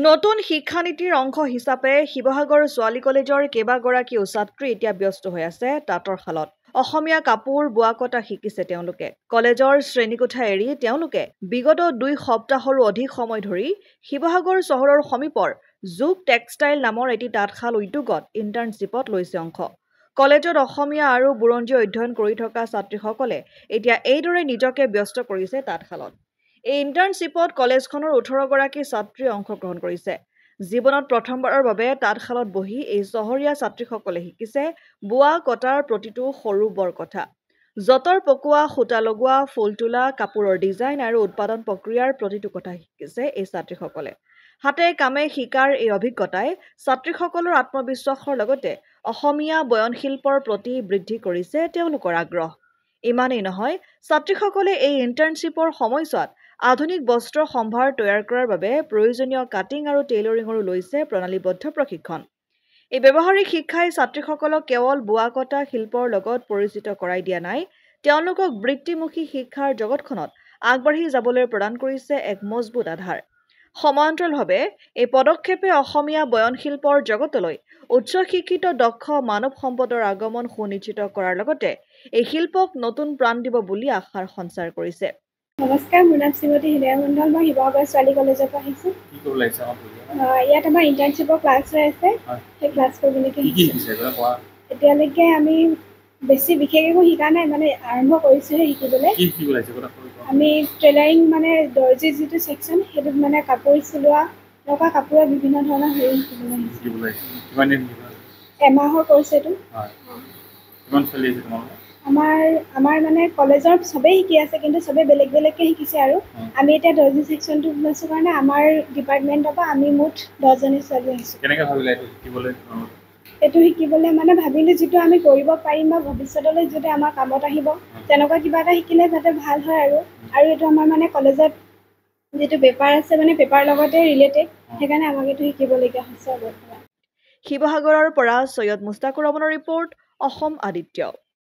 নতুন শিক্ষানীতিৰ অংশ হিচাপে শিৱসাগৰ ছোৱালী কলেজৰ কেইবাগৰাকীও ছাত্ৰী এতিয়া ব্যস্ত হৈ আছে তাঁতৰ শালত। অসমীয়া কাপোৰ বোৱা কটা শিকিছে তেওঁলোকে। কলেজৰ শ্ৰেণীকোঠা এৰি তেওঁলোকে বিগত 2 সপ্তাহৰো অধিক সময় ধৰি শিৱসাগৰ চহৰৰ সমীপৰ যোগ টেক্সটাইল নামৰ এটি তাঁতশাল উদ্যোগত ইণ্টাৰ্ণশ্বিপত লৈছে অংশ। কলেজত অসমীয়া আৰু বুৰঞ্জী অধ্যয়ন কৰি থকা ছাত্ৰীসকলে এতিয়া এইদৰে নিজকে ব্যস্ত কৰিছে তাঁতশালত। এই ইণ্টাৰ্ণশ্বিপত কলেজখনৰ 18 গৰাকী ছাত্ৰীয়ে অংশগ্ৰহণ কৰিছে। জীৱনত প্ৰথমবাৰৰ বাবে তাঁতশালত বহি এই চহৰীয়া ছাত্ৰীসকলে শিকিছে বোৱা কটাৰ প্ৰতিটো সৰু বৰ কথা। যঁতৰ পকোৱা, সূতা লগোৱা, ফুল তোলা, কাপোৰৰ ডিজাইন আৰু উৎপাদন প্ৰক্ৰিয়াৰ প্ৰতিটো কথা শিকিছে এই ছাত্ৰীসকলে। হাতে কামে শিকাৰ এই অভিজ্ঞতাই ছাত্ৰীসকলৰ আত্মবিশ্বাসৰ লগতে অসমীয়া বয়নশিল্পৰ প্ৰতি বৃদ্ধি কৰিছে তেওঁলোকৰ আগ্ৰহ। ইমানেই নহয়, ছাত্ৰীসকলে এই ইণ্টাৰ্ণশ্বিপৰ সময়ছোৱাত আধুনিক বস্ত্ৰ সম্ভাৰ তৈয়াৰ কৰাৰ বাবে প্ৰয়োজনীয় কাটিং আৰু টেইলৰিঙৰো লৈছে প্ৰণালীবদ্ধ প্ৰশিক্ষণ। এই ব্যৱহাৰিক শিক্ষাই ছাত্ৰীসকলক কেৱল বোৱা কটা শিল্পৰ লগত পৰিচিত কৰাই দিয়া নাই, তেওঁলোকক বৃত্তিমুখী শিক্ষাৰ জগতখনত আগবাঢ়ি যাবলৈ প্ৰদান কৰিছে এক মজবুত আধাৰ। সমান্তৰালভাৱে এই পদক্ষেপে অসমীয়া বয়নশিল্পৰ জগতলৈ উচ্চ শিক্ষিত দক্ষ মানৱ সম্পদৰ আগমন সুনিশ্চিত কৰাৰ লগতে এই শিল্পক নতুন প্ৰাণ দিব বুলি আশাৰ সঞ্চাৰ কৰিছে। নমস্কাৰ, মোৰ নাম শ্ৰীমতী হৃদয় মণ্ডল। মই শিৱসাগৰ ছোৱালী কলেজৰ পৰা আহিছোঁ। ইয়াত আমাৰ ইণ্টাৰ্ণশ্বিপৰ ক্লাছ হৈ আছে। সেই ক্লাছ কৰিবলৈকে এতিয়ালৈকে আমি বেছি বিশেষ একো শিকা নাই, মানে আৰম্ভ কৰিছোঁহে শিকিবলৈ। আমি টেইলাৰিং মানে দৰ্জিৰ যিটো ছেকশ্যন সেইটোত মানে কাপোৰ চিলোৱা এনেকুৱা কাপোৰৰ বিভিন্ন ধৰণৰ হেৰি শিকিবলৈ আহিছোঁ। এমাহৰ কৰ্চ এইটো। আমাৰ মানে কলেজৰ চবেই শিকি আছে, কিন্তু চবেই বেলেগ বেলেগকৈ শিকিছে আৰু আমি এতিয়া দৰ্জি ছেকশ্যনটো লৈছোঁ কাৰণে আমাৰ ডিপাৰ্টমেণ্টৰ পৰা আমি মুঠ 10জনী ছোৱালী আহিছোঁ। এইটো শিকিবলৈ মানে ভাবিলোঁ যিটো আমি কৰিব পাৰিম বা ভৱিষ্যতলৈ যাতে আমাৰ কামত আহিব, তেনেকুৱা কিবা এটা শিকিলে যাতে ভাল হয় আৰু এইটো আমাৰ মানে কলেজত যিটো পেপাৰ আছে মানে পেপাৰ লগতে ৰিলেটেড, সেইকাৰণে আমাক এইটো শিকিবলগীয়া হৈছে। শিৱসাগৰৰ পৰা সৈয়দ মুস্তাকুৰ ৰহমানৰ ৰিপৰ্ট, অসম আদিত্য।